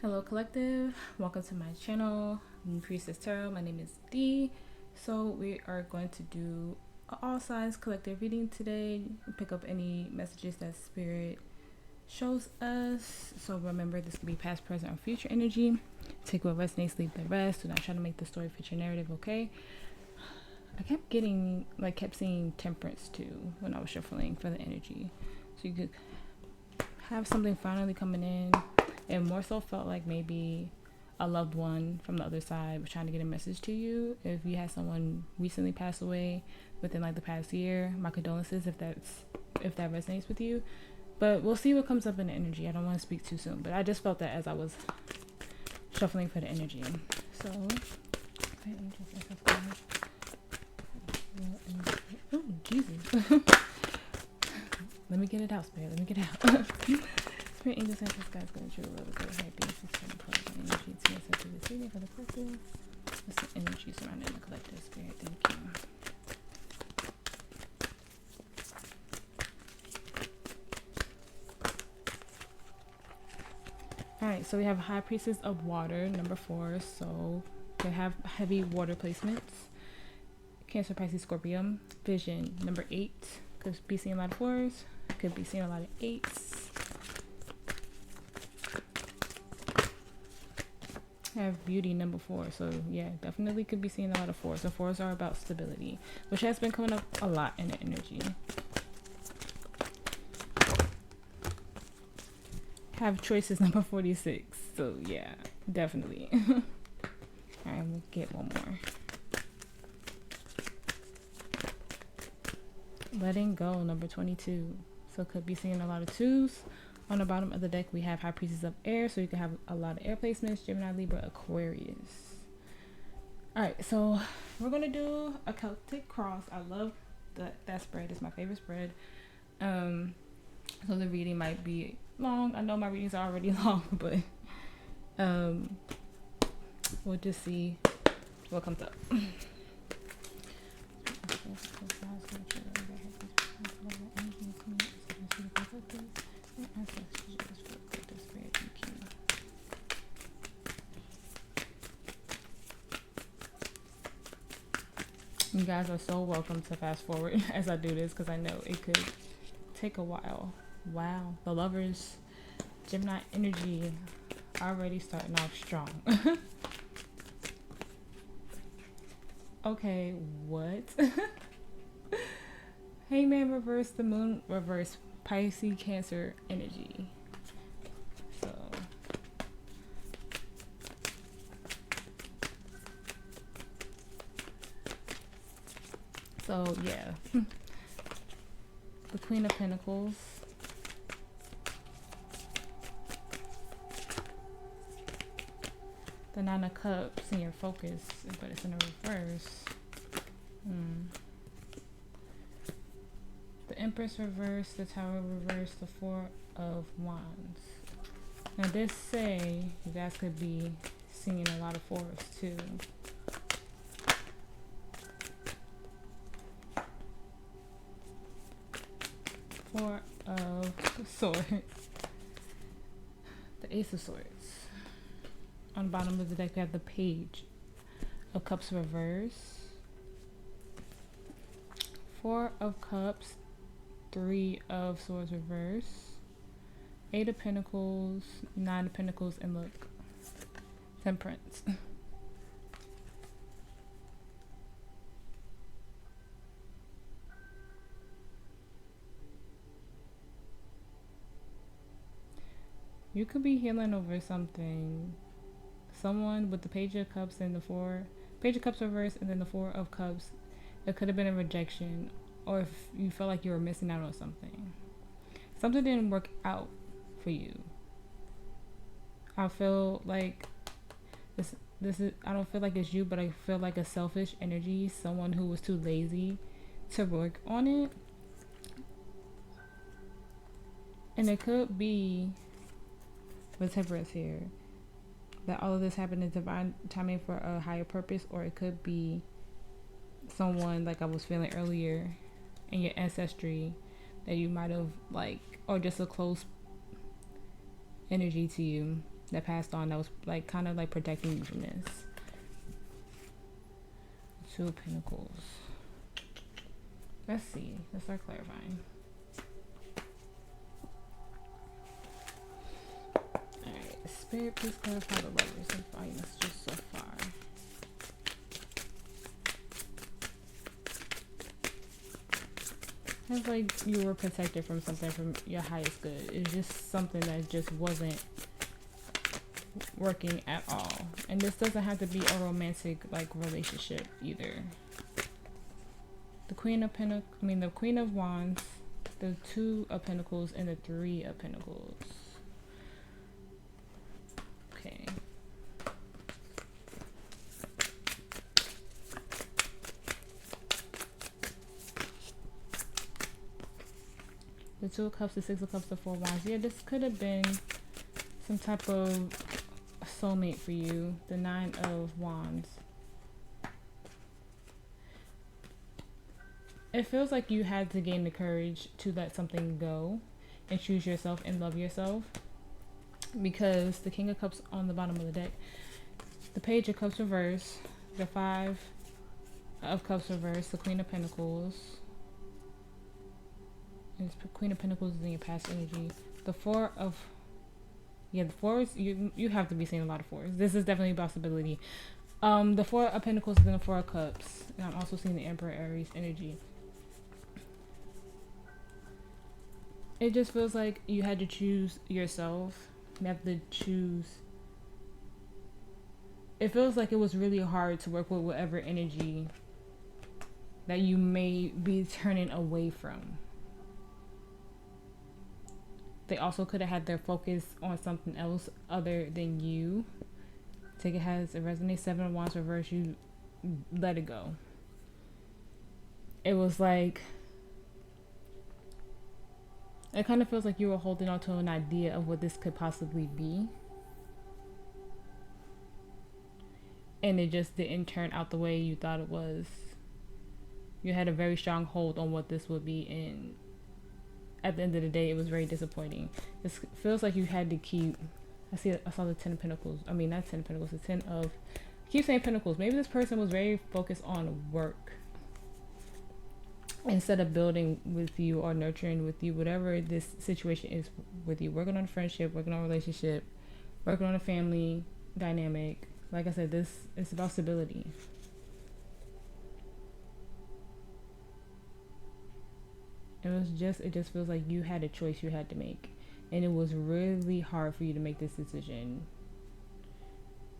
Hello collective, welcome to my channel, Priestess Tarot. My name is Dee. So we are going to do an all signs collective reading today. Pick up any messages that spirit shows us. So remember, this could be past, present, or future energy. Take what resonates, leave the rest. Do not try to make the story fit your narrative, okay? I kept seeing temperance too when I was shuffling for the energy. So you could have something finally coming in. And more so felt like maybe a loved one from the other side was trying to get a message to you. If you had someone recently pass away within like the past year, my condolences if that resonates with you. But we'll see what comes up in the energy. I don't want to speak too soon, but I just felt that as I was shuffling for the energy. So, oh Jesus. Let me get it out, Spirit. Let me get it out. Spirit, angels, ancestors, guys, going through a roller coaster, happiness, system, collective energy, to yourself to this reading for the collective. What's the energy surrounding the collective, Spirit? Thank you. Alright, so we have High Priestess of Water, number 4. So they have heavy water placements. Cancer, Pisces, Scorpio. Vision, number 8. Could be seeing a lot of 4s. Could be seeing a lot of 8s. Have beauty, number 4. So yeah, definitely could be seeing a lot of 4s. The 4s are about stability, which has been coming up a lot in the energy. Have choices, number 46. So yeah, definitely. All right, we'll get one more. Letting go, number 22. So could be seeing a lot of 2s. On the bottom of the deck, we have High Priestess of Air, so you can have a lot of air placements, Gemini, Libra, Aquarius. Alright, so we're going to do a Celtic cross. I love that spread. It's my favorite spread. So the reading might be long. I know my readings are already long, but we'll just see what comes up. You guys are so welcome to fast forward as I do this, because I know it could take a while. Wow, the Lovers, Gemini energy already starting off strong. Okay, what? Hangman reverse, the Moon reverse, Pisces, Cancer energy. So yeah, the Queen of Pentacles, the Nine of Cups in your focus, but it's in the reverse. The Empress reverse, the Tower reverse, the Four of Wands. Now this say you guys could be seeing a lot of 4s too. Four of Swords, the Ace of Swords. On the bottom of the deck, we have the Page of Cups reverse, Four of Cups, Three of Swords reverse, Eight of Pentacles, Nine of Pentacles, and look, Temperance. You could be healing over something. Someone with the Page of Cups and the Page of Cups reverse and then the Four of Cups. It could have been a rejection, or if you felt like you were missing out on something. Something didn't work out for you. I feel like this is, I don't feel like it's you, but I feel like a selfish energy. Someone who was too lazy to work on it. And it could be with Temperance here, that all of this happened in divine timing for a higher purpose, or it could be someone like I was feeling earlier in your ancestry that you might have like, or just a close energy to you that passed on that was like kind of like protecting you from this. Two of Pentacles. Let's see. Let's start clarifying. Alright, Spirit, please clarify the Lovers and body messages so far. It's like you were protected from something from your highest good. It's just something that just wasn't working at all. And this doesn't have to be a romantic like relationship either. The Queen of Pentacles, the Queen of Wands, the Two of Pentacles, and the Three of Pentacles. Okay. The Two of Cups, the Six of Cups, the Four of Wands. Yeah, this could have been some type of soulmate for you. The Nine of Wands. It feels like you had to gain the courage to let something go and choose yourself and love yourself. Because the King of Cups on the bottom of the deck, the Page of Cups reverse, the Five of Cups reverse, the Queen of Pentacles. And the Queen of Pentacles is in your past energy. The Four of... Yeah, the fours, you have to be seeing a lot of fours. This is definitely a possibility. The Four of Pentacles is in the Four of Cups. And I'm also seeing the Emperor Aries energy. It just feels like you had to choose yourself. You have to choose. It feels like it was really hard to work with whatever energy that you may be turning away from. They also could have had their focus on something else other than you. Take it has it resonates. Seven of Wands reverse. You let it go. It was like, it kind of feels like you were holding on to an idea of what this could possibly be. And it just didn't turn out the way you thought it was. You had a very strong hold on what this would be, and at the end of the day, it was very disappointing. It feels like you had to keep... I saw the Ten of Pentacles. I mean, not Ten of Pentacles, the Ten of... I keep saying Pentacles. Maybe this person was very focused on work instead of building with you or nurturing with you, whatever this situation is with you. Working on a friendship, working on a relationship, working on a family dynamic. Like I said, this is about stability. It just feels like you had a choice you had to make. And it was really hard for you to make this decision.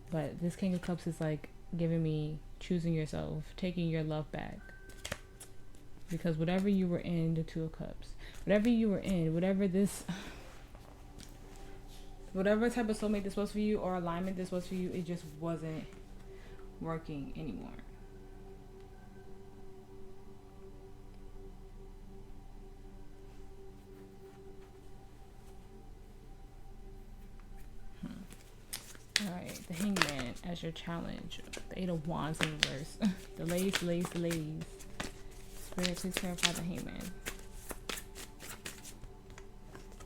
But this King of Cups is like giving me choosing yourself, taking your love back. Because whatever you were in, the Two of Cups, whatever you were in, whatever type of soulmate this was for you or alignment this was for you, it just wasn't working anymore. Alright, the Hangman as your challenge. The Eight of Wands in reverse. The ladies. Spirit, please clarify the Hangman.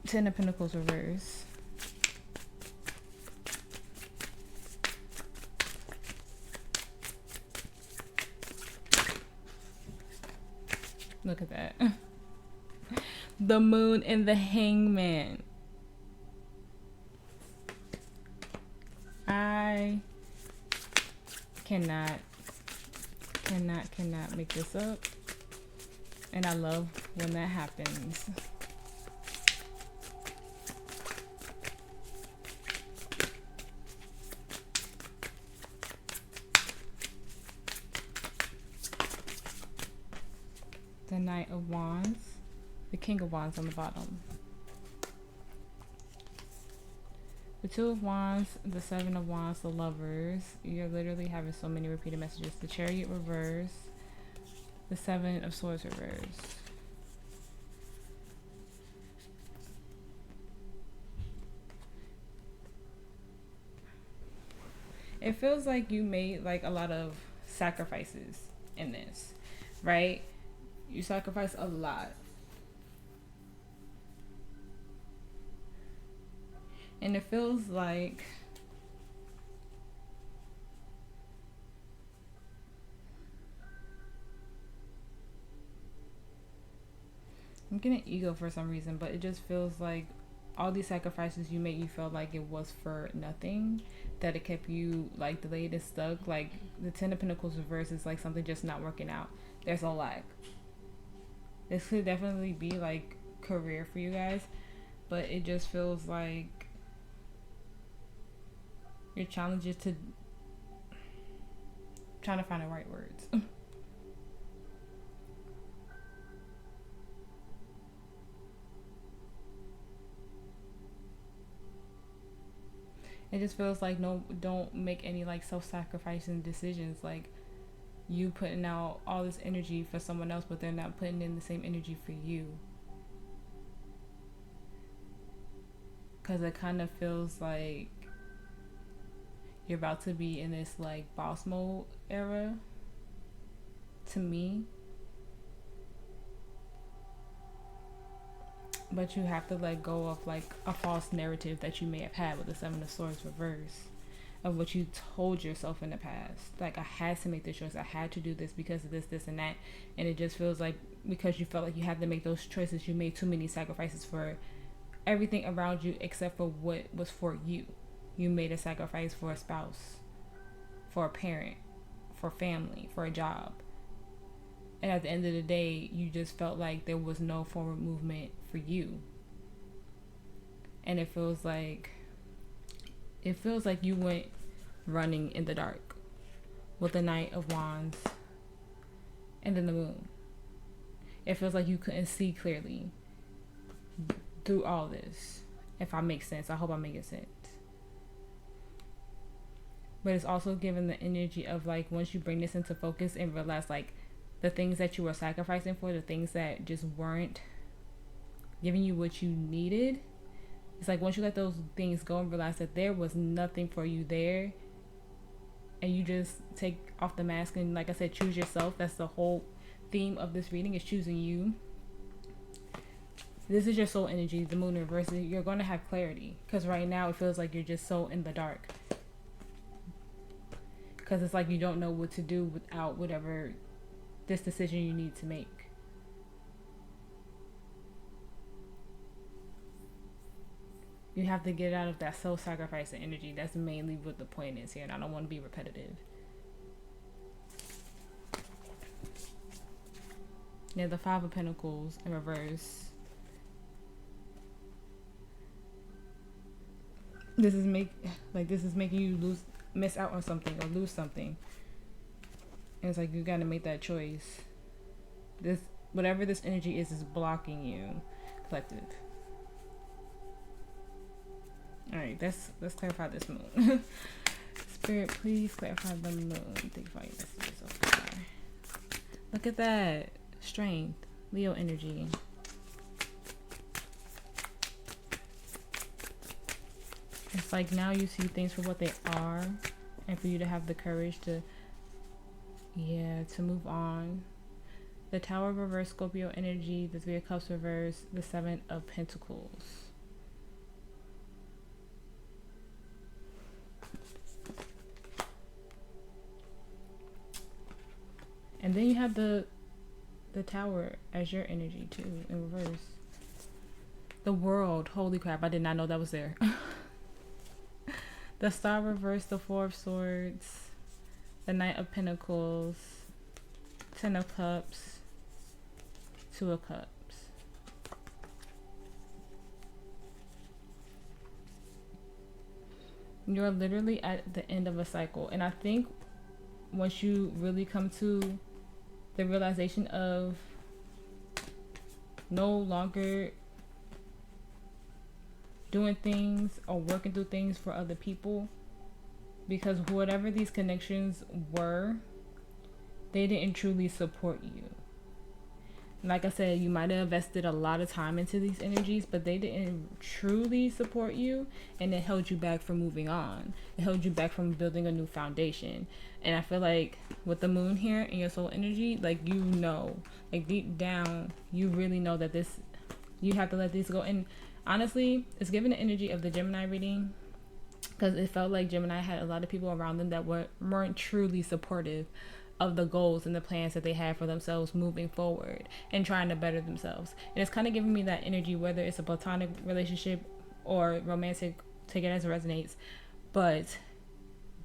Ten of Pentacles reverse. Look at that. The Moon and the Hangman. I cannot make this up. And I love when that happens. The Knight of Wands. The King of Wands on the bottom. The Two of Wands, the Seven of Wands, the Lovers. You're literally having so many repeated messages. The Chariot reverse. The Seven of Swords reverse. It feels like you made like a lot of sacrifices in this, right? You sacrifice a lot. And it feels like I'm getting ego for some reason, but it just feels like all these sacrifices you made, you felt like it was for nothing, that it kept you like delayed and stuck. Like the Ten of Pentacles reverse is like something just not working out. There's a lack. This could definitely be like career for you guys, but it just feels like your challenge is to trying to find the right words. It just feels like no, don't make any like self-sacrificing decisions. Like you putting out all this energy for someone else, but they're not putting in the same energy for you. Because it kind of feels like you're about to be in this like boss mode era to me. But you have to let go of like a false narrative that you may have had with the Seven of Swords reverse, of what you told yourself in the past. Like, I had to make this choice. I had to do this because of this, this, and that. And it just feels like because you felt like you had to make those choices, you made too many sacrifices for everything around you except for what was for you. You made a sacrifice for a spouse, for a parent, for family, for a job. And at the end of the day, you just felt like there was no forward movement for you. And it feels like you went running in the dark with the Knight of Wands and then the Moon. It feels like you couldn't see clearly through all this. If I make sense, I hope I'm making sense. But it's also given the energy of like, once you bring this into focus and realize like the things that you were sacrificing for, the things that just weren't giving you what you needed, it's like once you let those things go and realize that there was nothing for you there, and you just take off the mask and, like I said, choose yourself. That's the whole theme of this reading, is choosing you. This is your soul energy, the Moon in reverse. You're going to have clarity, because right now it feels like you're just so in the dark, because it's like you don't know what to do without whatever this decision you need to make. You have to get out of that self-sacrificing energy. That's mainly what the point is here, and I don't want to be repetitive. Yeah, the Five of Pentacles in reverse. This is making you miss out on something or lose something. And it's like you gotta make that choice. This, whatever this energy is blocking you, collective. All right, let's clarify this moon. Spirit, please clarify the moon. Thank you for your messages so far. Look at that. Strength. Leo energy. It's like now you see things for what they are, and for you to have the courage to move on. The Tower reverse, Scorpio energy. The Three of Cups reverse. The Seven of Pentacles. And then you have the Tower as your energy too, in reverse. The World. Holy crap, I did not know that was there. The Star reverse, the Four of Swords, the Knight of Pentacles, Ten of Cups, Two of Cups. You're literally at the end of a cycle. And I think once you really come to the realization of no longer doing things or working through things for other people, because whatever these connections were, they didn't truly support you. Like I said, you might have invested a lot of time into these energies, but they didn't truly support you, and it held you back from moving on. It held you back from building a new foundation. And I feel like with the moon here in your soul energy, like, like deep down, you really know that you have to let this go. And Honestly, it's giving the energy of the Gemini reading, because it felt like Gemini had a lot of people around them that weren't truly supportive of the goals and the plans that they had for themselves moving forward and trying to better themselves. And it's kind of giving me that energy, whether it's a platonic relationship or romantic, take it as it resonates. But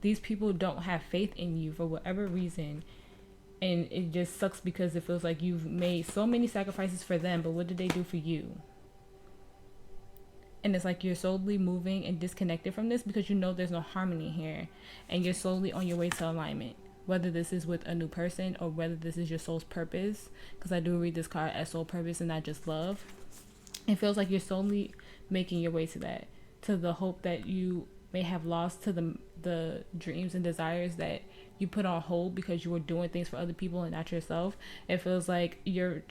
these people don't have faith in you for whatever reason. And it just sucks because it feels like you've made so many sacrifices for them, but what did they do for you? And it's like you're slowly moving and disconnected from this because you know there's no harmony here. And you're slowly on your way to alignment. Whether this is with a new person or whether this is your soul's purpose. Because I do read this card as soul purpose and not just love. It feels like you're slowly making your way to that. To the hope that you may have lost, to the dreams and desires that you put on hold because you were doing things for other people and not yourself. It feels like you're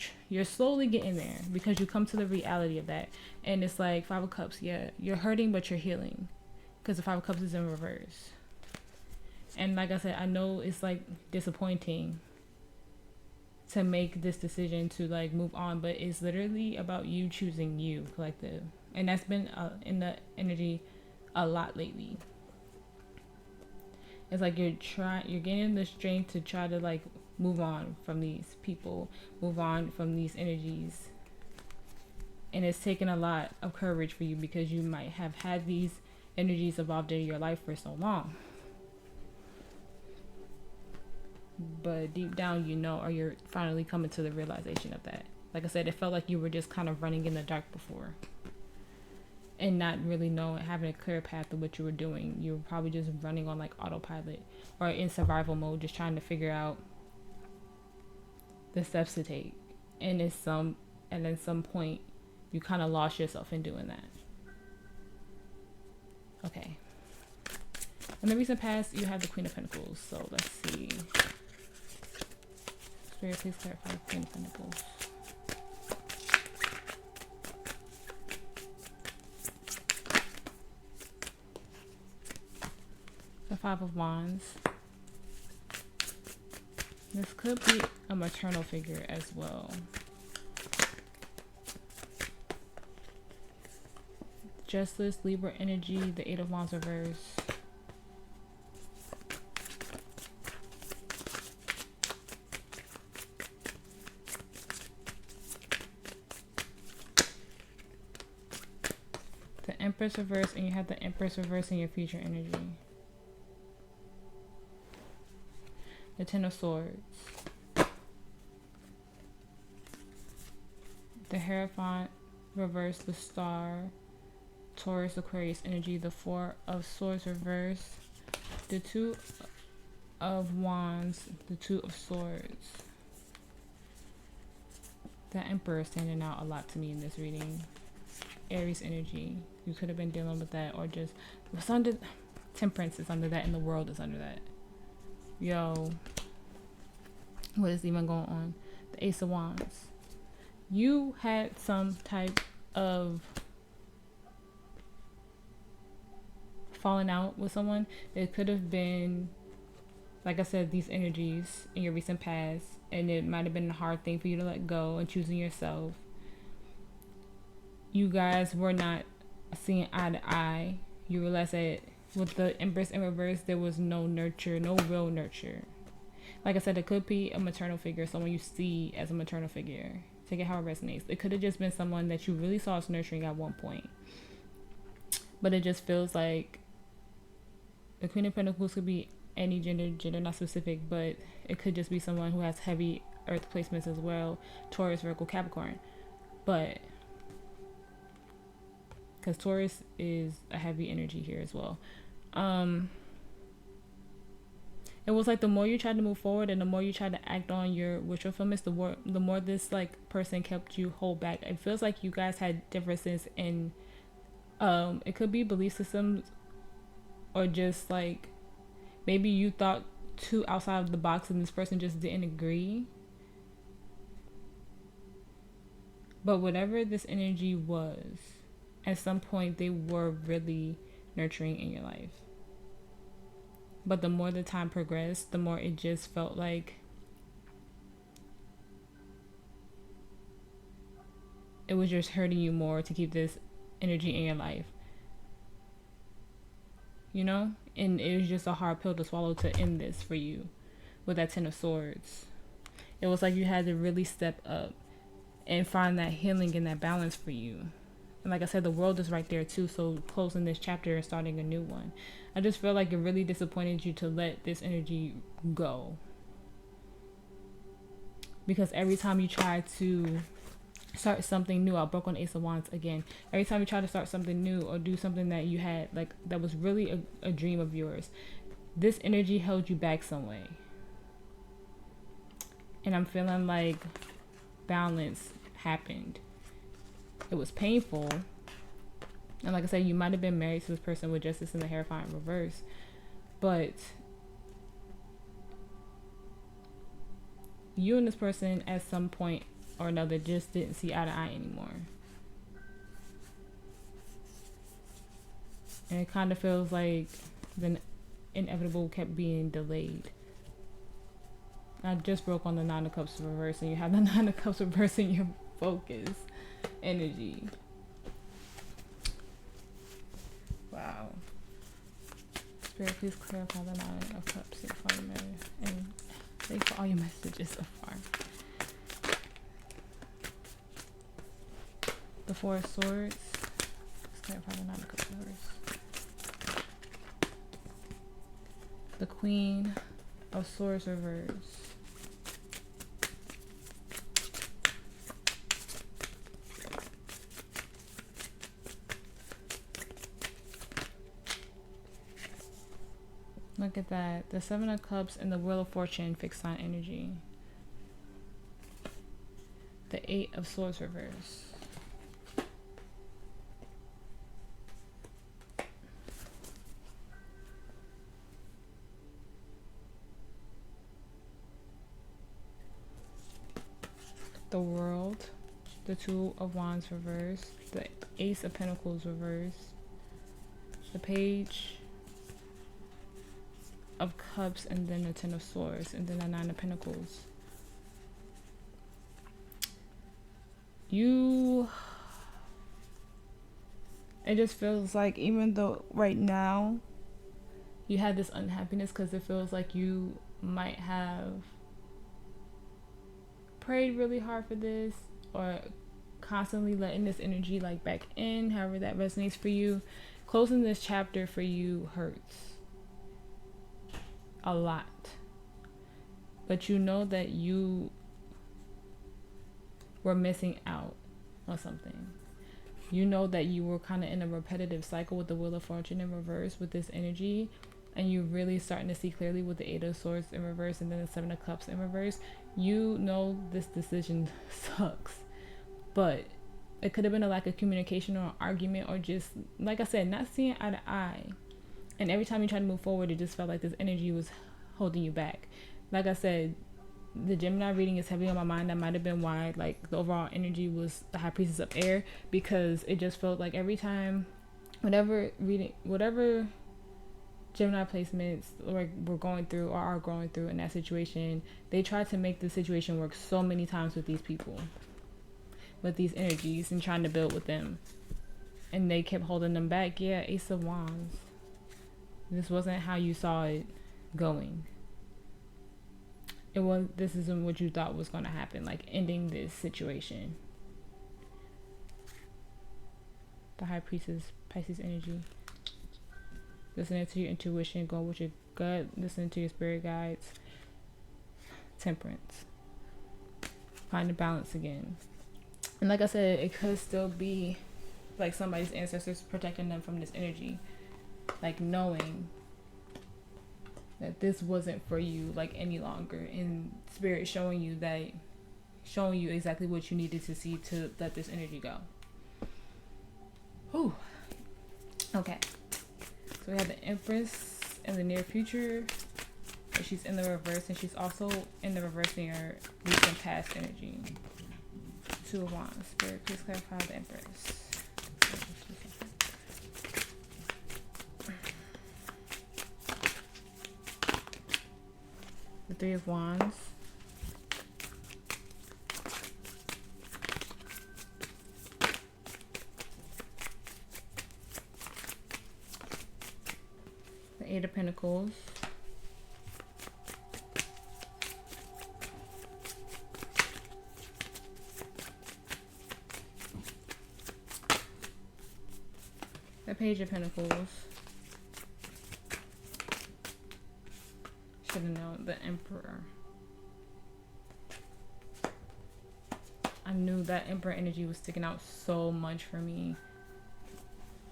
slowly getting there because you come to the reality of that. And it's like 5 of Cups. Yeah, you're hurting, but you're healing because the 5 of Cups is in reverse. And like I said, I know it's like disappointing to make this decision to like move on, but it's literally about you choosing you, collective. And that's been in the energy a lot lately. It's like you're getting the strength to try to like move on from these people, move on from these energies. And it's taken a lot of courage for you because you might have had these energies involved in your life for so long. But deep down, you know, or you're finally coming to the realization of that. Like I said, it felt like you were just kind of running in the dark before and not really knowing, having a clear path of what you were doing. You were probably just running on like autopilot or in survival mode, just trying to figure out the steps to take. And at some point, you kind of lost yourself in doing that. Okay. In the recent past, you have the Queen of Pentacles. So let's see. Spirit, please clarify Queen of Pentacles. The 5 of Wands. This could be a maternal figure as well. Justice, Libra energy, the 8 of Wands reverse. The Empress reverse, and you have the Empress reverse in your future energy. The 10 of Swords. The Hierophant reverse, the Star. Taurus, Aquarius energy, the 4 of Swords reverse. The 2 of Wands, the 2 of Swords. The Emperor is standing out a lot to me in this reading. Aries energy. You could have been dealing with that, or just what's under Temperance is under that, and the World is under that. Yo, what is even going on? The Ace of Wands. You had some type of falling out with someone. It could have been, like I said, these energies in your recent past, and it might have been a hard thing for you to let go and choosing yourself. You guys were not seeing eye to eye. You realize that with the Empress in reverse, there was no nurture, no real nurture. Like I said, it could be a maternal figure, someone you see as a maternal figure. Take it how it resonates. It could have just been someone that you really saw as nurturing at one point. But it just feels like the Queen of Pentacles could be any gender not specific, but it could just be someone who has heavy earth placements as well. Taurus, Virgo, Capricorn. But because Taurus is a heavy energy here as well. It was like the more you tried to move forward and the more you tried to act on your wish fulfillments, the more this like person kept you hold back. It feels like you guys had differences in it could be belief systems, or just like maybe you thought too outside of the box and this person just didn't agree. But whatever this energy was, at some point they were really nurturing in your life. But the more the time progressed, the more it just felt like it was just hurting you more to keep this energy in your life, you know? And it was just a hard pill to swallow to end this for you with that Ten of Swords. It was like you had to really step up and find that healing and that balance for you. And like I said, the world is right there too. So closing this chapter and starting a new one. I just feel like it really disappointed you to let this energy go. Because every time you try to start something new, I broke on Ace of Wands again. Every time you try to start something new or do something that you had, like, that was really a dream of yours, this energy held you back some way. And I'm feeling like balance happened. It was painful. And like I said, you might have been married to this person with Justice in the Hierophant reverse. But you and this person at some point or another just didn't see eye to eye anymore. And it kind of feels like the inevitable kept being delayed. I just broke on the Nine of Cups reverse, and you have the Nine of Cups reverse in your focus energy. Wow. Spirit, please clarify the Nine of Cups and thanks for all your messages so far. The Four of Swords. Let's clarify the Nine of Cups reverse. The Queen of Swords reverse. Look at that. The Seven of Cups and the Wheel of Fortune fixed sign energy. The Eight of Swords reverse. The World. The Two of Wands reverse. The Ace of Pentacles reverse. The Page of Cups, and then the Ten of Swords, and then the Nine of Pentacles. It just feels like, even though right now you have this unhappiness, because it feels like you might have prayed really hard for this, or constantly letting this energy like back in, however that resonates for you. Closing this chapter for you hurts a lot, but you know that you were missing out on something. You know that you were kind of in a repetitive cycle with the Wheel of Fortune in reverse with this energy, and you're really starting to see clearly with the Eight of Swords in reverse and then the Seven of Cups in reverse. You know this decision sucks, but it could have been a lack of communication or an argument, or just, like I said, not seeing eye to eye. And every time you try to move forward, it just felt like this energy was holding you back. Like I said, the Gemini reading is heavy on my mind. That might have been why, like, the overall energy was the High Priestess of Air, because it just felt like every time, whatever Gemini placements we're going through or are going through in that situation, they try to make the situation work so many times with these people, with these energies, and trying to build with them, and they kept holding them back. Yeah, Ace of Wands. This wasn't how you saw it going. This isn't what you thought was going to happen, like ending this situation. The High Priestess, Pisces energy. Listening to your intuition, going with your gut, listening to your spirit guides. Temperance. Find the balance again. And like I said, it could still be like somebody's ancestors protecting them from this energy. Like knowing that this wasn't for you like any longer, and spirit showing you exactly what you needed to see to let this energy go. Whew. Okay, so we have the Empress in the near future, but she's in the reverse, and she's also in the reverse in your recent past energy. Two of Wands. Spirit, please clarify the Empress. The Three of Wands. Pentacles. The Page of Pentacles. Should have known. The Emperor. I knew that Emperor energy was sticking out so much for me.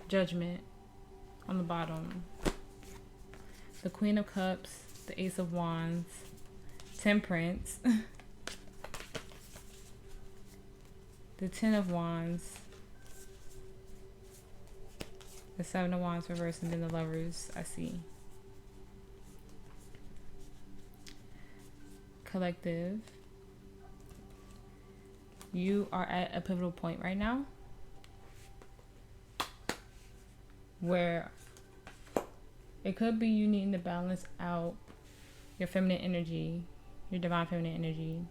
Judgment on the bottom. The Queen of Cups. The Ace of Wands. Temperance. The Ten of Wands. The Seven of Wands reversed, and then the Lovers I see. Collective. You are at a pivotal point right now where it could be you needing to balance out your feminine energy, your divine feminine energy.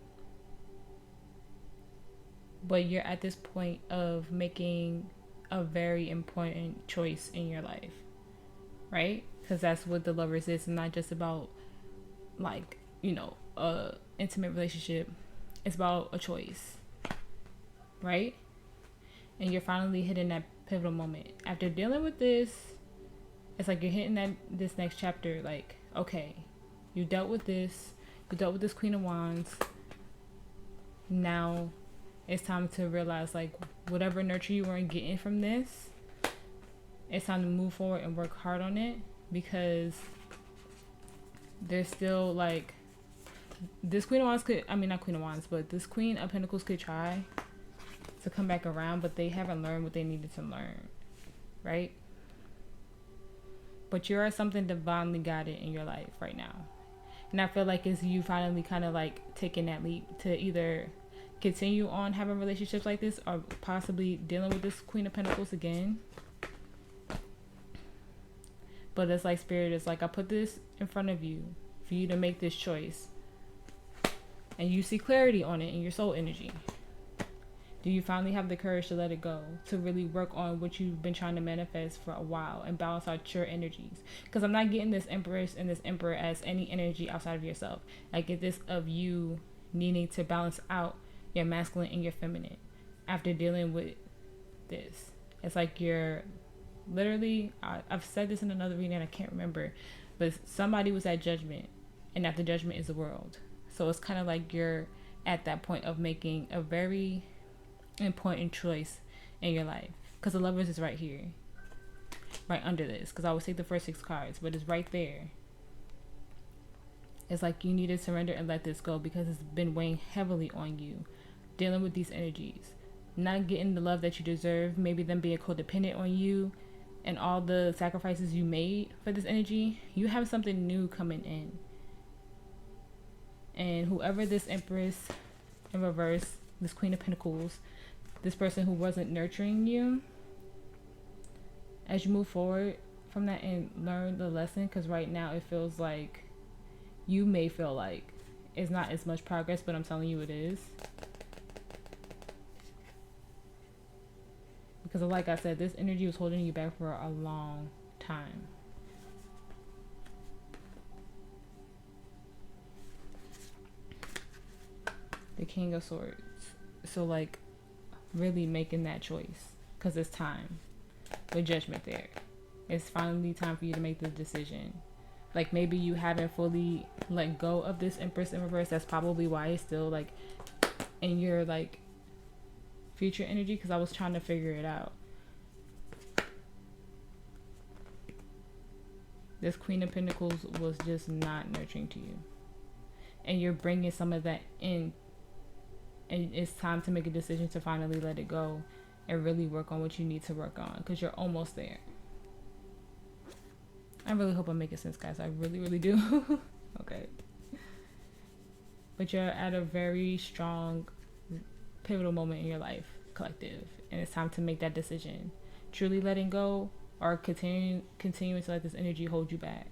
But you're at this point of making a very important choice in your life, right? Because that's what the Lovers is. It's not just about, like, you know, a intimate relationship. It's about a choice, right? And you're finally hitting that pivotal moment. After dealing with this, it's like you're hitting this next chapter. Like, okay, you dealt with this. You dealt with this Queen of Wands. Now it's time to realize, like, whatever nurture you weren't getting from this, it's time to move forward and work hard on it, because there's still, like, this Queen of Wands could, I mean, not Queen of Wands, but this Queen of Pentacles could try to come back around, but they haven't learned what they needed to learn, right? But you're at something divinely guided in your life right now. And I feel like it's you finally kind of like taking that leap to either continue on having relationships like this, or possibly dealing with this Queen of Pentacles again. But it's like Spirit is like, I put this in front of you for you to make this choice, and you see clarity on it in your soul energy. Do you finally have the courage to let it go, to really work on what you've been trying to manifest for a while and balance out your energies? Because I'm not getting this Empress and this Emperor as any energy outside of yourself. I get this of you needing to balance out your masculine and your feminine after dealing with this. It's like you're literally, I've said this in another reading and I can't remember, but somebody was at judgment, and after judgment is the world. So it's kind of like you're at that point of making a very important choice in your life, because the Lovers is right here, right under this, because I always take the first 6 cards, but it's right there. It's like you need to surrender and let this go, because it's been weighing heavily on you, dealing with these energies, not getting the love that you deserve, maybe them being codependent on you, and all the sacrifices you made for this energy. You have something new coming in, and whoever this Empress in reverse, this Queen of Pentacles, this person who wasn't nurturing you, as you move forward from that and learn the lesson, because right now it feels like you may feel like it's not as much progress, but I'm telling you it is. Because like I said, this energy was holding you back for a long time. The King of Swords. So like really making that choice, because it's time. With judgment there. It's finally time for you to make the decision. Like maybe you haven't fully let go of this Empress in reverse. That's probably why it's still like in your like future energy, because I was trying to figure it out. This Queen of Pentacles was just not nurturing to you, and you're bringing some of that in, and it's time to make a decision to finally let it go and really work on what you need to work on, because you're almost there. I really hope I'm making sense, guys. I really, really do. Okay. But you're at a very strong, pivotal moment in your life, collective. And it's time to make that decision. Truly letting go, or continuing to let this energy hold you back.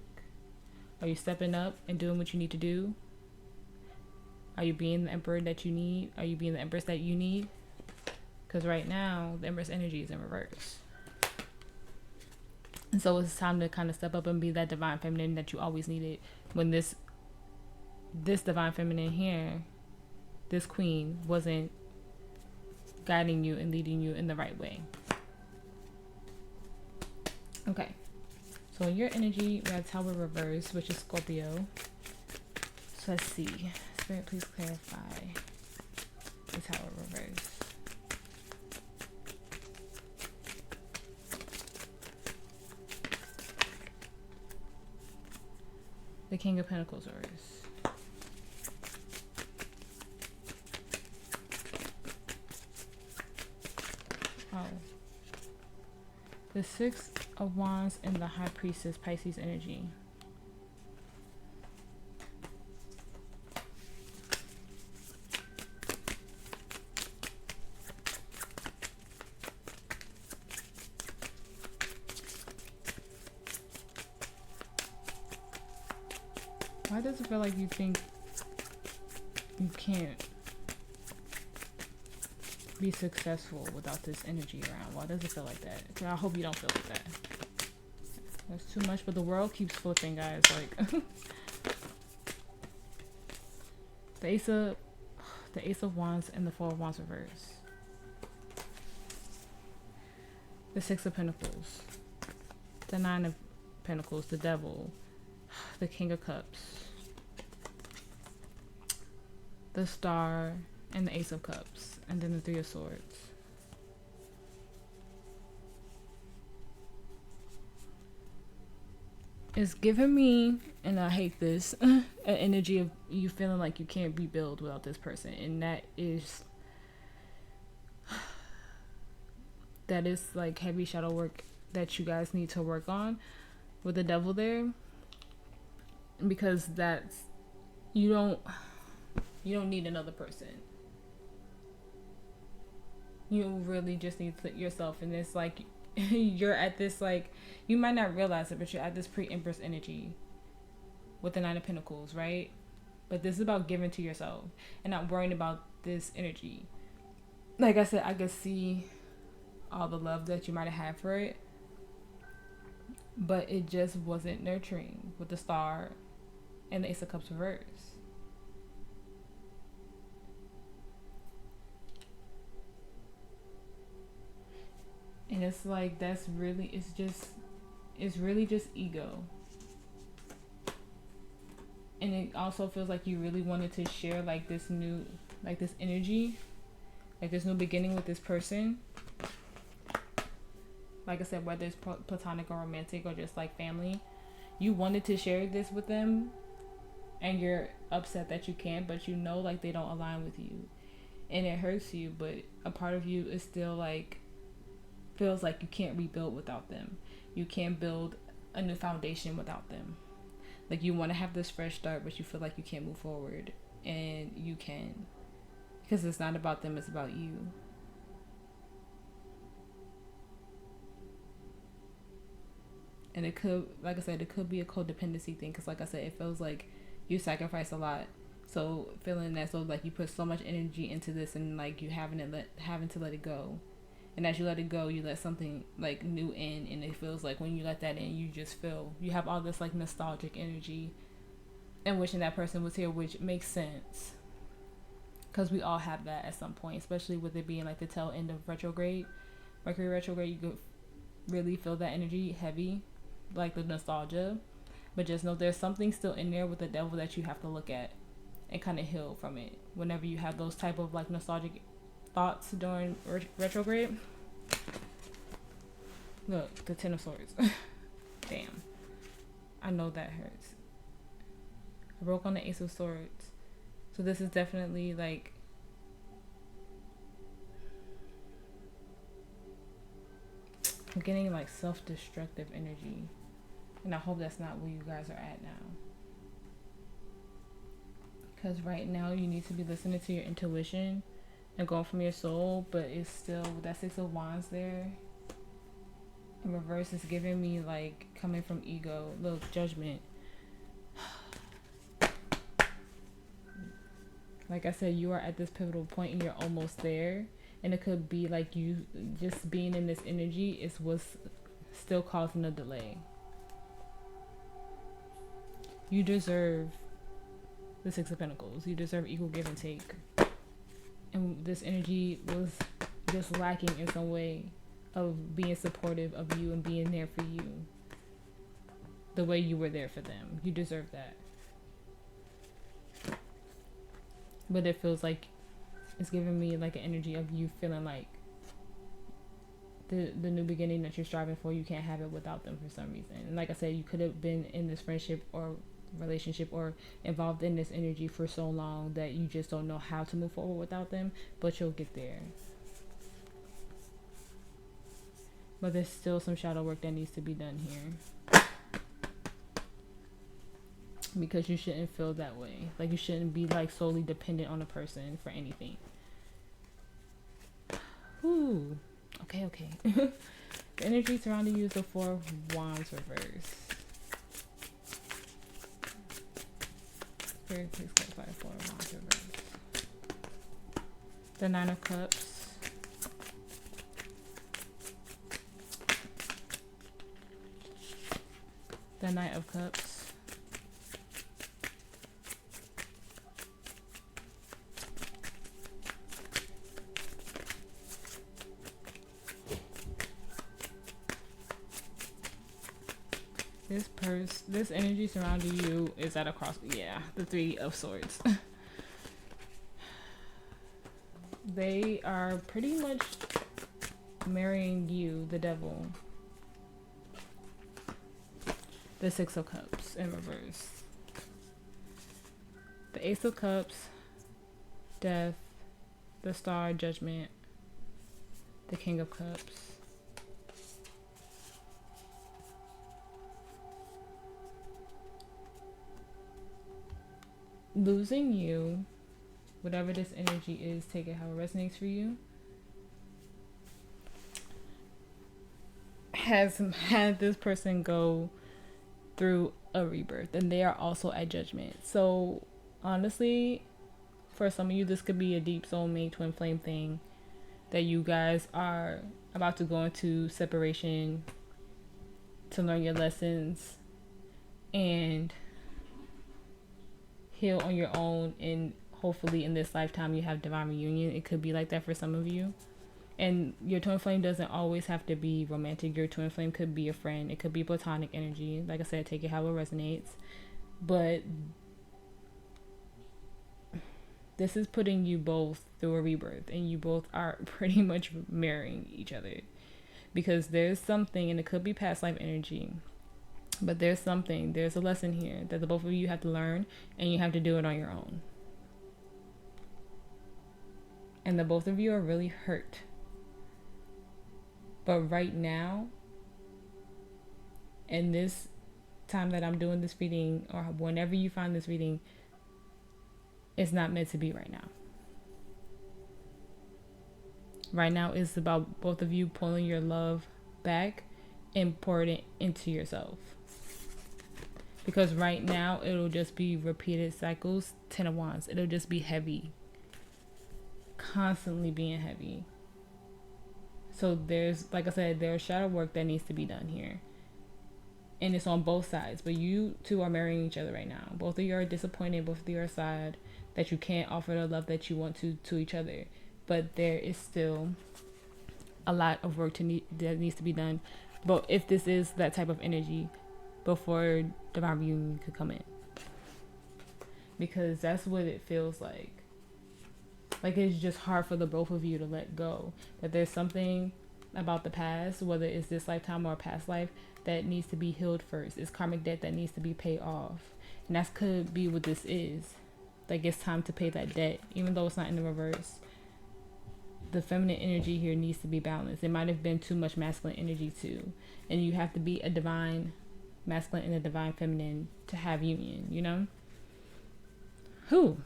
Are you stepping up and doing what you need to do? Are you being the Emperor that you need? Are you being the Empress that you need? Because right now, the Empress energy is in reverse. And so it's time to kind of step up and be that divine feminine that you always needed when this divine feminine here, this queen, wasn't guiding you and leading you in the right way. Okay. So in your energy, we have Tower reverse, which is Scorpio. So let's see. Spirit, please clarify the Tower reverse. The King of Pentacles reverse. Oh. The Six of Wands and the High Priestess, Pisces energy. Why does it feel like you think you can't be successful without this energy around? Why does it feel like that? I hope you don't feel like that. That's too much, but the world keeps flipping, guys. Like the Ace of Wands and the Four of Wands reverse. The Six of Pentacles. The Nine of Pentacles, the Devil. The King of Cups. The Star and the Ace of Cups. And then the Three of Swords. It's giving me, and I hate this, an energy of you feeling like you can't rebuild without this person. And that is like heavy shadow work that you guys need to work on with the Devil there. Because that's, you don't need another person. You really just need to put yourself in this, like, you're at this, like, you might not realize it, but you're at this pre-Empress energy with the Nine of Pentacles, right? But this is about giving to yourself and not worrying about this energy. Like I said, I could see all the love that you might have had for it, but it just wasn't nurturing with the Star and the Ace of Cups reverse. And it's like, it's really just ego. And it also feels like you really wanted to share like this new, like this energy, like this new beginning with this person. Like I said, whether it's platonic or romantic or just like family, you wanted to share this with them, and you're upset that you can't, but you know like they don't align with you, and it hurts you, but a part of you is still like, feels like you can't rebuild without them. You can't build a new foundation without them. Like you want to have this fresh start, but you feel like you can't move forward, and you can, because it's not about them, it's about you. And it could, like I said, it could be a codependency thing, because like I said, it feels like you sacrifice a lot. So feeling that, so like you put so much energy into this, and like you having to let it go. And as you let it go, you let something like new in, and it feels like when you let that in, you just feel, you have all this like nostalgic energy and wishing that person was here, which makes sense. Because we all have that at some point, especially with it being like the tail end of retrograde. Mercury retrograde, you could really feel that energy heavy, like the nostalgia. But just know there's something still in there with the Devil that you have to look at and kind of heal from it. Whenever you have those type of like nostalgic thoughts during retrograde. Look, the Ten of Swords. Damn. I know that hurts. I broke on the Ace of Swords. So this is definitely like, I'm getting like self-destructive energy. And I hope that's not where you guys are at now. Because right now you need to be listening to your intuition and going from your soul, but it's still with that Six of Wands there. In reverse, is giving me like coming from ego, little judgment. Like I said, you are at this pivotal point and you're almost there. And it could be like you just being in this energy is what's still causing a delay. You deserve the Six of Pentacles. You deserve equal give and take. And this energy was just lacking in some way of being supportive of you and being there for you the way you were there for them. You deserve that. But it feels like it's giving me like an energy of you feeling like the new beginning that you're striving for, you can't have it without them for some reason. And like I said, you could have been in this friendship or relationship or involved in this energy for so long that you just don't know how to move forward without them, but you'll get there. But there's still some shadow work that needs to be done here, because you shouldn't feel that way. Like, you shouldn't be like solely dependent on a person for anything. Ooh, okay. The energy surrounding you is the Four of Wands reverse. Spirit, please clarify Four of Wands reverse. The Nine of Cups. The Knight of Cups. This energy surrounding you is at a cross. Yeah, the Three of Swords. They are pretty much marrying you, the Devil. The Six of Cups in reverse. The Ace of Cups, Death, the Star, Judgment, the King of Cups. Losing you, whatever this energy is, take it how it resonates for you, has had this person go through a rebirth, and they are also at Judgment. So honestly, for some of you, this could be a deep soulmate twin flame thing, that you guys are about to go into separation to learn your lessons and heal on your own, and hopefully in this lifetime you have divine reunion. It could be like that for some of you. And your twin flame doesn't always have to be romantic. Your twin flame could be a friend. It could be platonic energy. Like I said, take it how it resonates. But this is putting you both through a rebirth, and you both are pretty much marrying each other, because there's something, and it could be past life energy, but there's a lesson here that the both of you have to learn, and you have to do it on your own. And the both of you are really hurt. But right now, in this time that I'm doing this reading, or whenever you find this reading, it's not meant to be right now. Right now is about both of you pulling your love back and pouring it into yourself. Because right now, it'll just be repeated cycles. 10 of Wands. It'll just be heavy. Constantly being heavy. So there's, like I said, there's shadow work that needs to be done here. And it's on both sides. But you two are marrying each other right now. Both of you are disappointed. Both of you are sad that you can't offer the love that you want to each other. But there is still a lot of work that needs to be done. But if this is that type of energy, before divine reunion could come in, because that's what it feels like. Like, it's just hard for the both of you to let go, that there's something about the past, whether it's this lifetime or a past life, that needs to be healed first. It's karmic debt that needs to be paid off, and that could be what this is. Like, it's time to pay that debt, even though it's not in the reverse. The feminine energy here needs to be balanced. It might have been too much masculine energy too, and you have to be a divine masculine and a divine feminine to have union, you know? Who?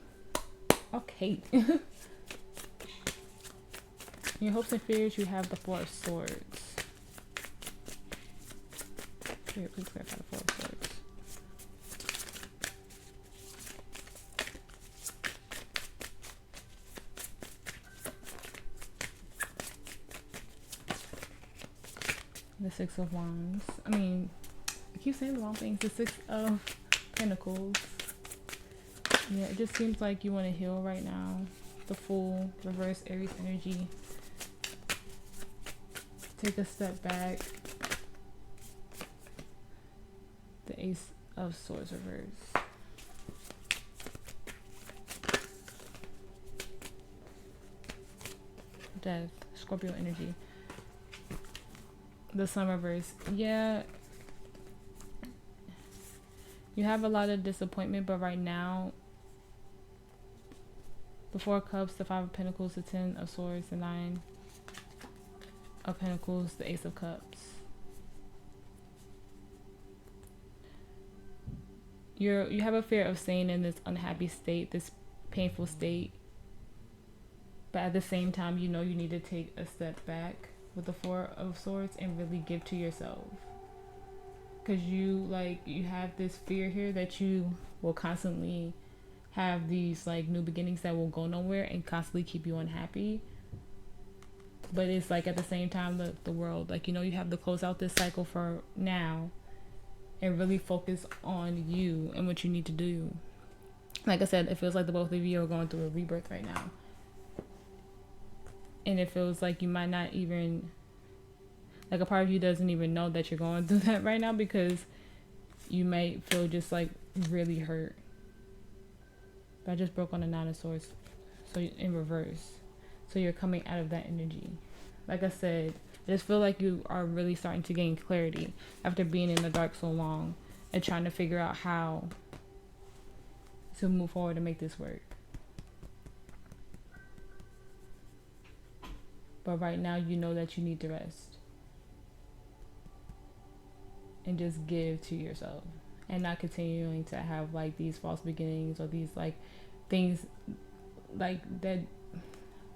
Okay. In your hopes and fears, you have the Four of Swords. Here, please clarify the Four of Swords. The Six of Wands. I keep saying the wrong things. The Six of Pentacles. Yeah, it just seems like you want to heal right now. The Fool, reverse Aries energy. Take a step back. The Ace of Swords reverse. Death, Scorpio energy. The Sun reverse. Yeah, you have a lot of disappointment, but right now, the Four of Cups, the Five of Pentacles, the Ten of Swords, the Nine of Pentacles, the Ace of Cups. You have a fear of staying in this unhappy state, this painful state, but at the same time, you know you need to take a step back with the Four of Swords and really give to yourself. Because you have this fear here that you will constantly have these like new beginnings that will go nowhere and constantly keep you unhappy. But it's like at the same time, the world, like, you know, you have to close out this cycle for now and really focus on you and what you need to do. Like I said, it feels like the both of you are going through a rebirth right now. And it feels like you might not even, like, a part of you doesn't even know that you're going through that right now, because you might feel just like really hurt. But I just broke on the Nine of Swords, so in reverse. So you're coming out of that energy. Like I said, I just feel like you are really starting to gain clarity after being in the dark so long and trying to figure out how to move forward and make this work. But right now, you know that you need to rest and just give to yourself and not continuing to have like these false beginnings or these like things like that.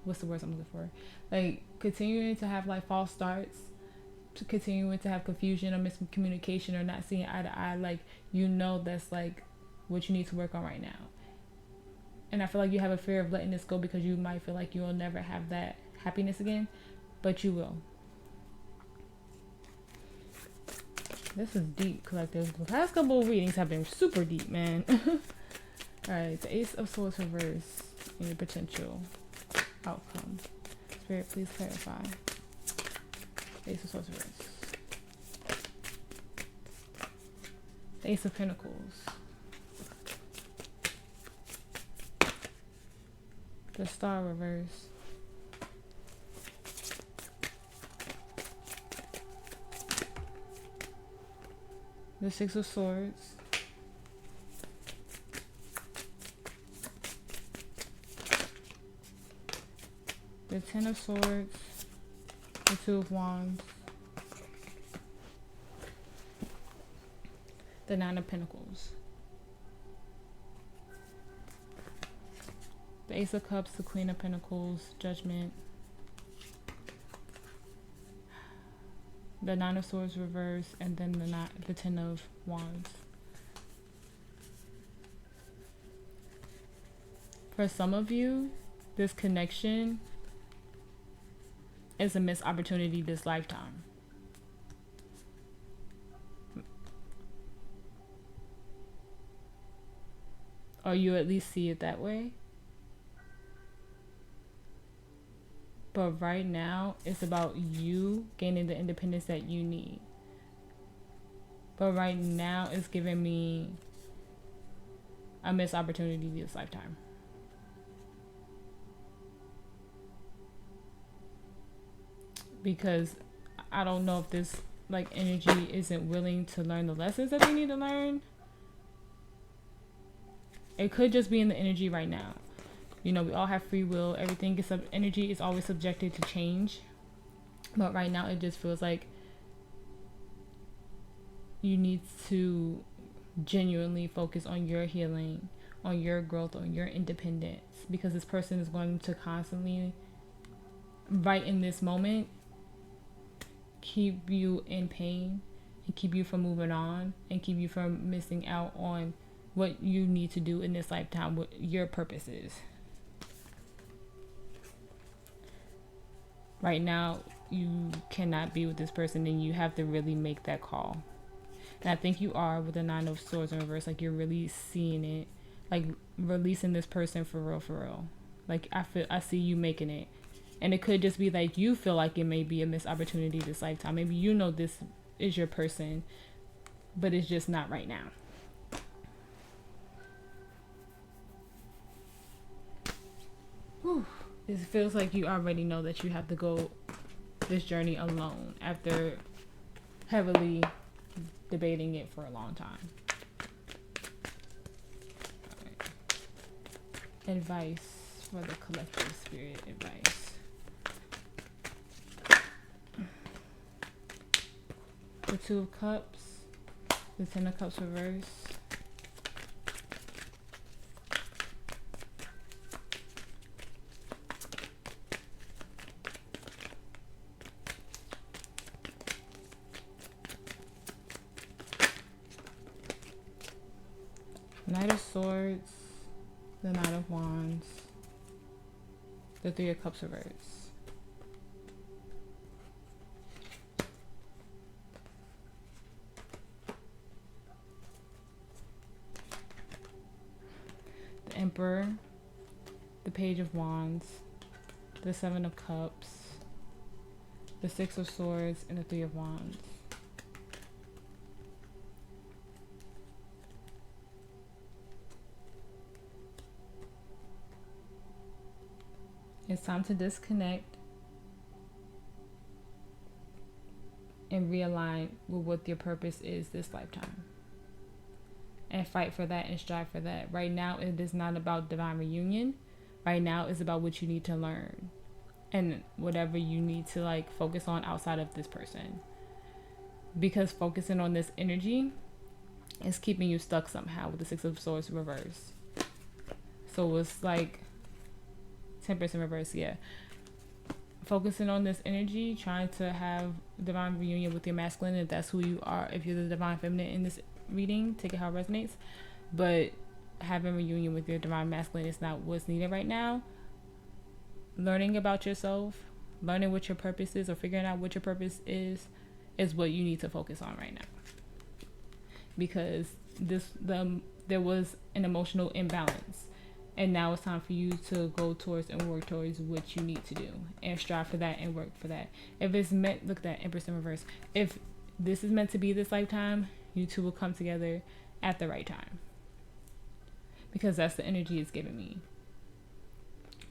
What's the word I'm looking for? Like continuing to have like false starts, to continuing to have confusion or miscommunication or not seeing eye to eye. Like, you know, that's like what you need to work on right now. And I feel like you have a fear of letting this go because you might feel like you'll never have that happiness again, but you will. This is deep, collective. The past couple of readings have been super deep, man. Alright, the Ace of Swords reverse and your potential outcome. Spirit, please clarify. Ace of Swords reverse. The Ace of Pentacles. The Star reverse. The Six of Swords. The Ten of Swords. The Two of Wands. The Nine of Pentacles. The Ace of Cups, the Queen of Pentacles, Judgment. The Nine of Swords reverse, and then the Ten of Wands. For some of you, this connection is a missed opportunity this lifetime. Or you at least see it that way. But right now, it's about you gaining the independence that you need. But right now, it's giving me a missed opportunity this lifetime. Because I don't know if this like energy isn't willing to learn the lessons that they need to learn. It could just be in the energy right now. You know, we all have free will. Everything is energy is always subjected to change. But right now, it just feels like you need to genuinely focus on your healing, on your growth, on your independence. Because this person is going to constantly, right in this moment, keep you in pain and keep you from moving on and keep you from missing out on what you need to do in this lifetime, what your purpose is. Right now, you cannot be with this person, then you have to really make that call. And I think you are with the 9 of Swords in reverse. Like, you're really seeing it, like releasing this person for real, for real. Like, I see you making it. And it could just be like, you feel like it may be a missed opportunity this lifetime. Maybe you know this is your person, but it's just not right now. Whew. It feels like you already know that you have to go this journey alone after heavily debating it for a long time. All right. Advice for the collective spirit. Advice. The 2 of Cups. The 10 of Cups reverse. Knight of Swords, the Knight of Wands, the 3 of Cups reverse. The Emperor, the Page of Wands, the 7 of Cups, the 6 of Swords, and the 3 of Wands. It's time to disconnect and realign with what your purpose is this lifetime. And fight for that and strive for that. Right now, it is not about divine reunion. Right now, it's about what you need to learn. And whatever you need to like focus on outside of this person. Because focusing on this energy is keeping you stuck somehow with the 6 of Swords reverse. So it's like Temperance in reverse, yeah. Focusing on this energy, trying to have divine reunion with your masculine, if that's who you are. If you're the divine feminine in this reading, take it how it resonates. But having reunion with your divine masculine is not what's needed right now. Learning about yourself, learning what your purpose is, or figuring out what your purpose is what you need to focus on right now. Because there was an emotional imbalance. And now it's time for you to go towards and work towards what you need to do and strive for that and work for that. If it's meant, look at that, Empress in reverse. If this is meant to be this lifetime, you two will come together at the right time. Because that's the energy it's giving me.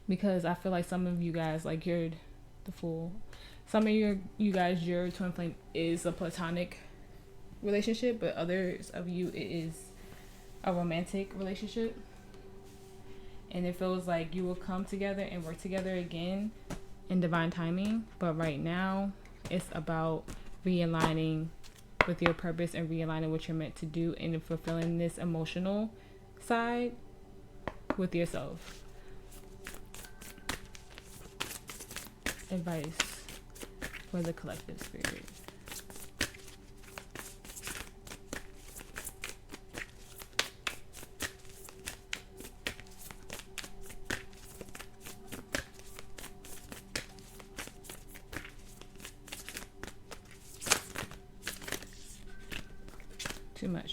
Because I feel like some of you guys, like you're the Fool. Some of you guys, your twin flame is a platonic relationship, but others of you, it is a romantic relationship. And it feels like you will come together and work together again in divine timing. But right now, it's about realigning with your purpose and realigning what you're meant to do and fulfilling this emotional side with yourself. Advice for the collective spirit.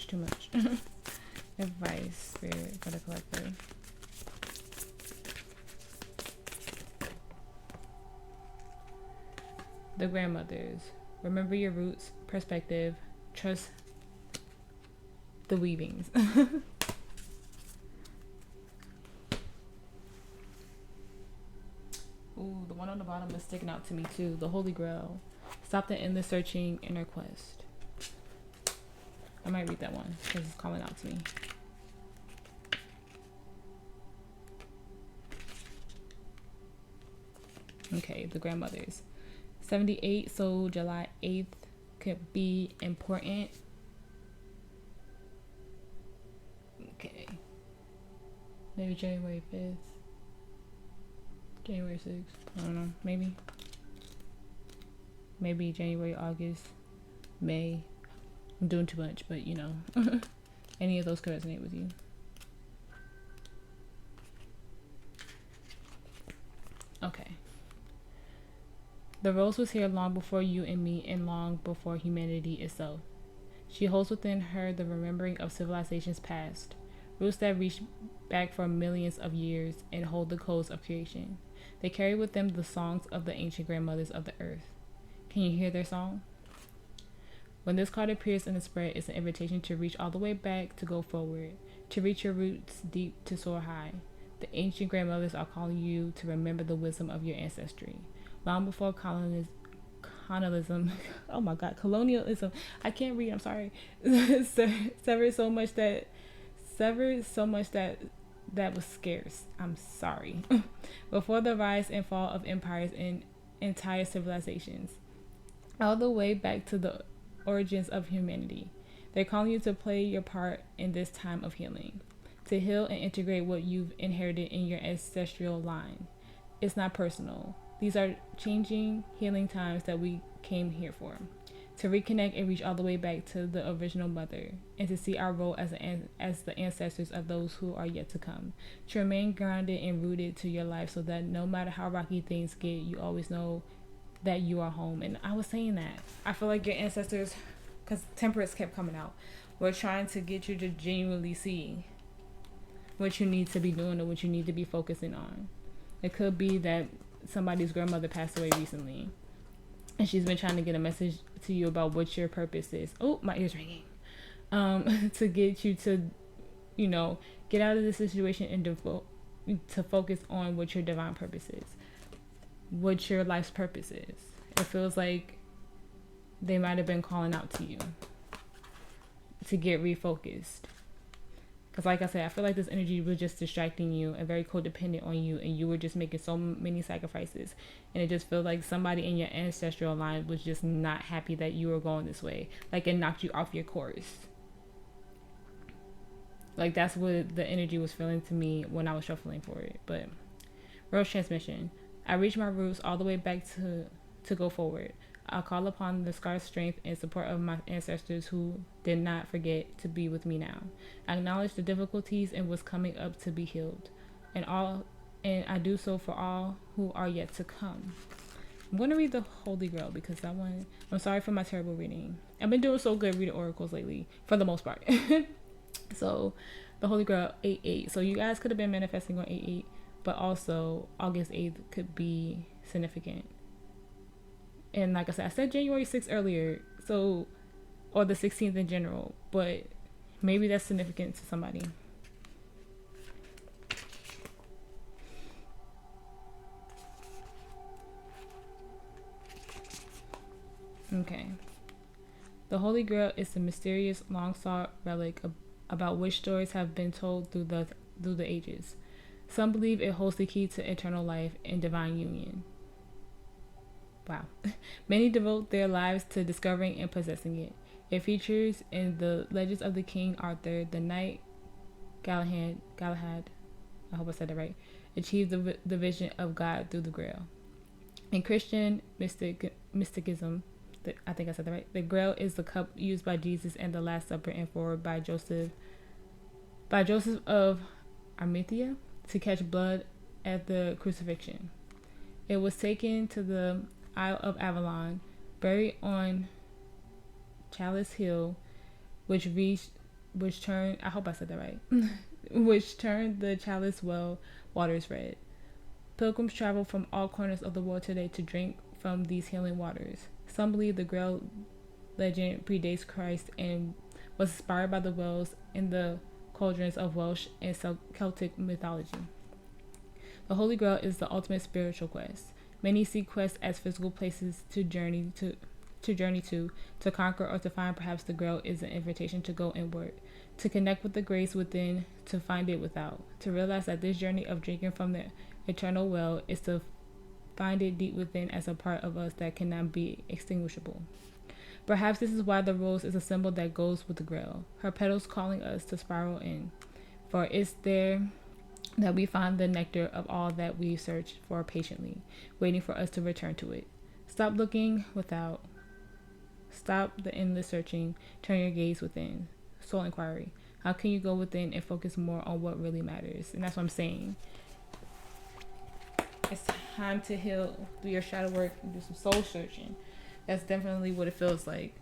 Too much. Advice, spirit, for the collective. The grandmothers. Remember your roots, perspective, trust the weavings. Ooh, the one on the bottom is sticking out to me too. The Holy Grail. Stop the endless searching, inner quest. I might read that one because it's calling out to me. Okay, the grandmothers. 78, so July 8th could be important. Okay. Maybe January 5th. January 6th. I don't know. Maybe. Maybe January, August, May. I'm doing too much, but you know, any of those could resonate with you. Okay. The rose was here long before you and me and long before humanity itself. She holds within her the remembering of civilizations past, roots that reach back for millions of years and hold the codes of creation. They carry with them the songs of the ancient grandmothers of the earth. Can you hear their song? When this card appears in the spread, it's an invitation to reach all the way back, to go forward, to reach your roots deep, to soar high. The ancient grandmothers are calling you to remember the wisdom of your ancestry. Long before colonialism, oh my god, colonialism, I can't read, I'm sorry, severed so much that that was scarce. I'm sorry. Before the rise and fall of empires and entire civilizations, all the way back to the origins of humanity. They're calling you to play your part in this time of healing, to heal and integrate what you've inherited in your ancestral line. It's not personal. These are changing, healing times that we came here for, to reconnect and reach all the way back to the original mother, and to see our role as the ancestors of those who are yet to come, to remain grounded and rooted to your life so that no matter how rocky things get, you always know that you are home. And I was saying that I feel like your ancestors, because temperance kept coming out, were trying to get you to genuinely see what you need to be doing or what you need to be focusing on. It could be that somebody's grandmother passed away recently and she's been trying to get a message to you about what your purpose is. Oh, my ear's ringing. To get you to, get out of this situation and to focus on what your divine purpose is, what your life's purpose is. It feels like they might have been calling out to you to get refocused. Because like I said, I feel like this energy was just distracting you and very codependent on you, and you were just making so many sacrifices. And it just feels like somebody in your ancestral line was just not happy that you were going this way. Like it knocked you off your course. Like that's what the energy was feeling to me when I was shuffling for it. But Rose Transmission. I reach my roots all the way back to go forward. I call upon the scarred strength and support of my ancestors who did not forget to be with me now. I acknowledge the difficulties and what's coming up to be healed, and I do so for all who are yet to come. I'm going to read the Holy Grail because that one, I'm sorry for my terrible reading. I've been doing so good reading oracles lately, for the most part. So, the Holy Grail 8-8. So you guys could have been manifesting on 8-8, but also August 8th could be significant. And like I said January 6th earlier, so, or the 16th in general, but maybe that's significant to somebody. Okay. The Holy Grail is the mysterious, long-sought relic about which stories have been told through the ages. Some believe it holds the key to eternal life and divine union. Wow. Many devote their lives to discovering and possessing it. It features in the legends of the King Arthur, the knight Galahad, I hope I said that right, achieved the vision of God through the Grail. In Christian mysticism, I think I said that right, the Grail is the cup used by Jesus in the Last Supper and forward by Joseph of Arimathea to catch blood at the crucifixion. It was taken to the Isle of Avalon, buried on Chalice Hill, which turned, I hope I said that right, which turned the Chalice well waters red. Pilgrims travel from all corners of the world today to drink from these healing waters. Some believe the Grail legend predates Christ and was inspired by the wells in the cauldrons of Welsh and Celtic mythology. The Holy Grail is the ultimate spiritual quest. Many see quests as physical places to journey to conquer or to find. Perhaps the Grail is an invitation to go inward, to connect with the grace within, to find it without, to realize that this journey of drinking from the eternal well is to find it deep within as a part of us that cannot be extinguishable. Perhaps this is why the rose is a symbol that goes with the Grail, her petals calling us to spiral in, for it's there that we find the nectar of all that we search for patiently, waiting for us to return to it. Stop looking without. Stop the endless searching. Turn your gaze within. Soul inquiry. How can you go within and focus more on what really matters? And that's what I'm saying. It's time to heal, do your shadow work, and do some soul searching. That's definitely what it feels like.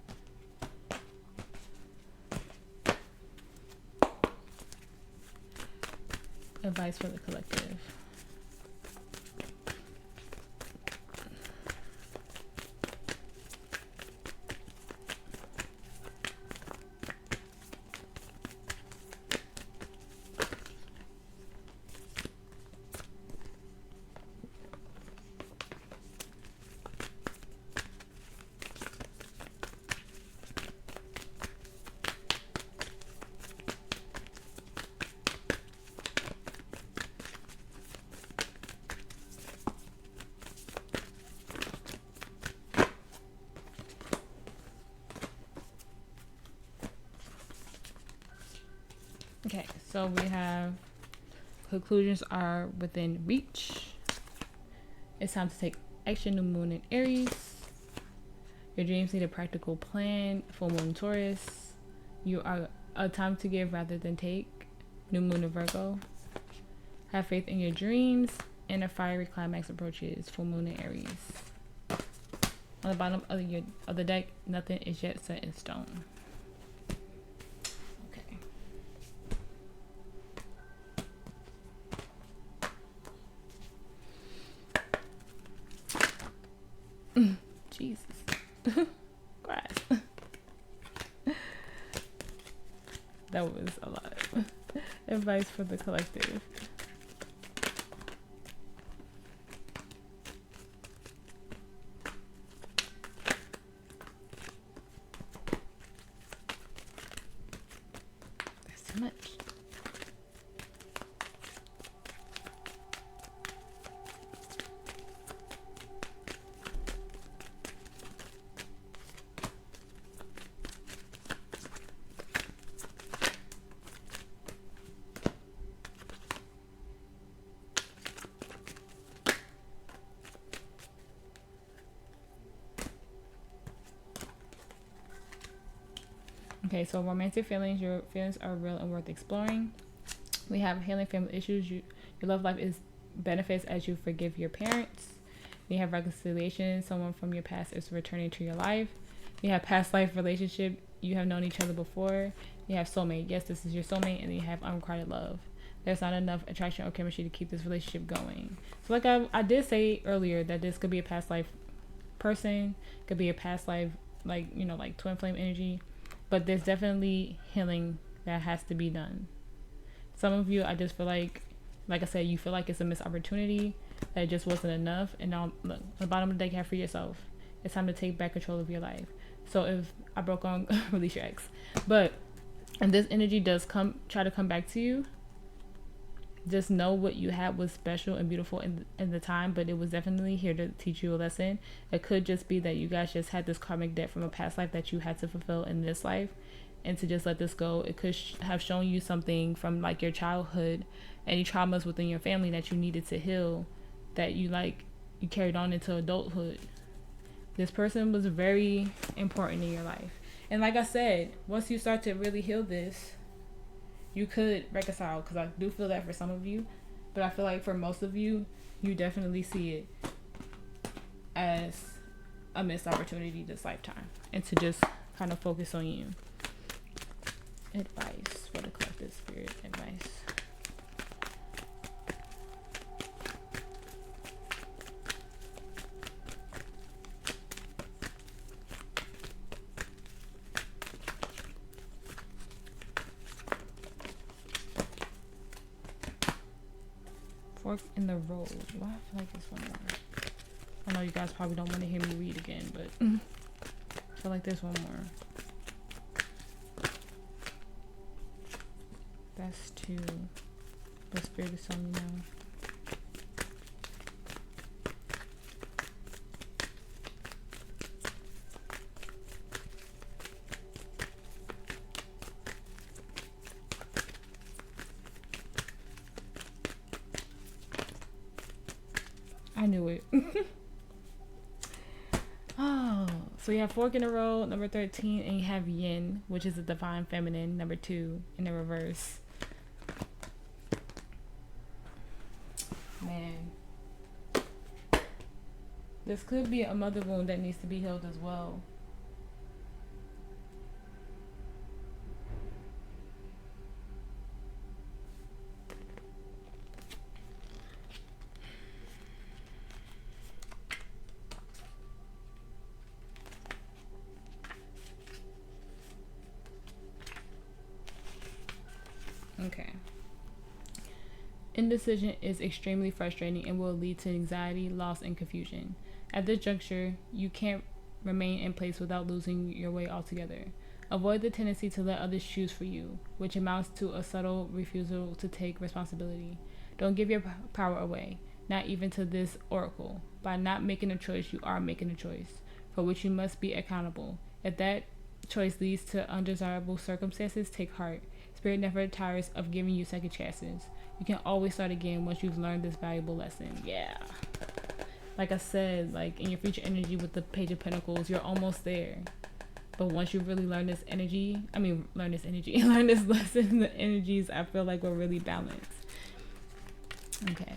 Advice for the collective. Okay, so we have conclusions are within reach. It's time to take action. New moon in Aries. Your dreams need a practical plan. Full moon in Taurus. You are a time to give rather than take. New moon in Virgo. Have faith in your dreams. And a fiery climax approaches. Full moon in Aries. On the bottom of the deck, nothing is yet set in stone. Jesus. Grass. That was a lot. Advice for the collective. That's too much. Okay, so romantic feelings. Your feelings are real and worth exploring. We have healing family issues. Your love life is benefits as you forgive your parents. We have reconciliation. Someone from your past is returning to your life. We have past life relationship. You have known each other before. You have soulmate. Yes, this is your soulmate. And you have unrequited love. There's not enough attraction or chemistry to keep this relationship going. So like I did say earlier that this could be a past life person. Could be a past life, like, you know, like twin flame energy. But there's definitely healing that has to be done. Some of you, I just feel like I said, you feel like it's a missed opportunity, that it just wasn't enough. And now, look, on the bottom of the deck, you have for yourself. It's time to take back control of your life. So if I broke on, release your ex. But if this energy does try to come back to you, just know what you had was special and beautiful in the time, but it was definitely here to teach you a lesson. It could just be that you guys just had this karmic debt from a past life that you had to fulfill in this life, and to just let this go. It could have shown you something from like your childhood, any traumas within your family that you needed to heal, that you carried on into adulthood. This person was very important in your life, and like I said, once you start to really heal this, you could reconcile, because I do feel that for some of you, but I feel like for most of you, you definitely see it as a missed opportunity this lifetime, and to just kind of focus on you. Advice for the collective spirit. Advice. Fork in the road. Why I feel like this one more. I know you guys probably don't want to hear me read again, but I feel like there's one more. That's two. The spirit is telling me now. I knew it. Oh, so you have fork in the road, number 13, and you have yin, which is the divine feminine, number 2, in the reverse. Man. This could be a mother wound that needs to be healed as well. Okay. Indecision is extremely frustrating and will lead to anxiety, loss, and confusion. At this juncture, you can't remain in place without losing your way altogether. Avoid the tendency to let others choose for you, which amounts to a subtle refusal to take responsibility. Don't give your power away, not even to this oracle. By not making a choice, you are making a choice, for which you must be accountable. If that choice leads to undesirable circumstances, take heart. Spirit never tires of giving you second chances. You can always start again once you've learned this valuable lesson. Yeah. Like I said, like in your future energy with the Page of Pentacles, you're almost there. But once you really learn this learn this lesson, the energies, I feel like, we're really balanced. Okay.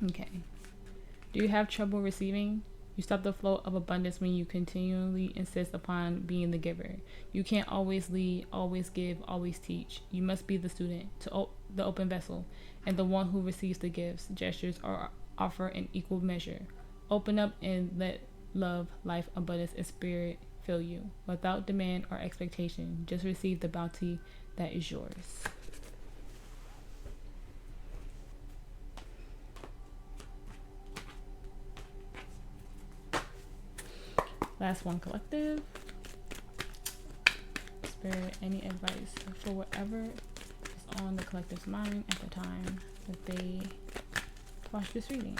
Okay. Do you have trouble receiving? You stop the flow of abundance when you continually insist upon being the giver. You can't always lead, always give, always teach. You must be the student, the open vessel, and the one who receives the gifts, gestures, or offer in equal measure. Open up and let love, life, abundance, and spirit fill you. Without demand or expectation, just receive the bounty that is yours. Last one, collective. Spirit, any advice for whatever is on the collective's mind at the time that they watch this reading?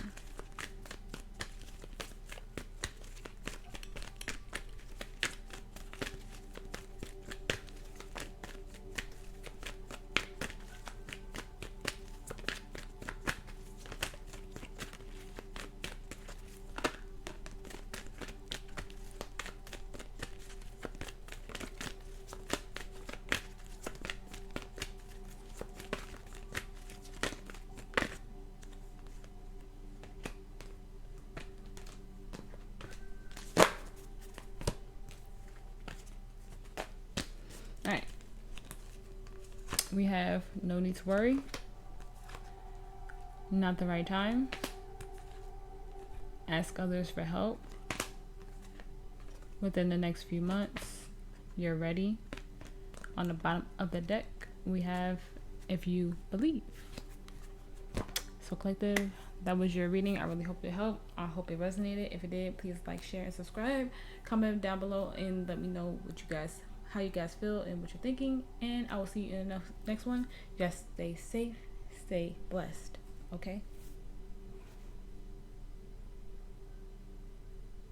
Alright. We have no need to worry. Not the right time. Ask others for help. Within the next few months, you're ready. On the bottom of the deck, we have if you believe. So collective, that was your reading. I really hope it helped. I hope it resonated. If it did, please like, share, and subscribe. Comment down below and let me know how you guys feel and what you're thinking. And I will see you in the next one. Just stay safe, stay blessed. Okay?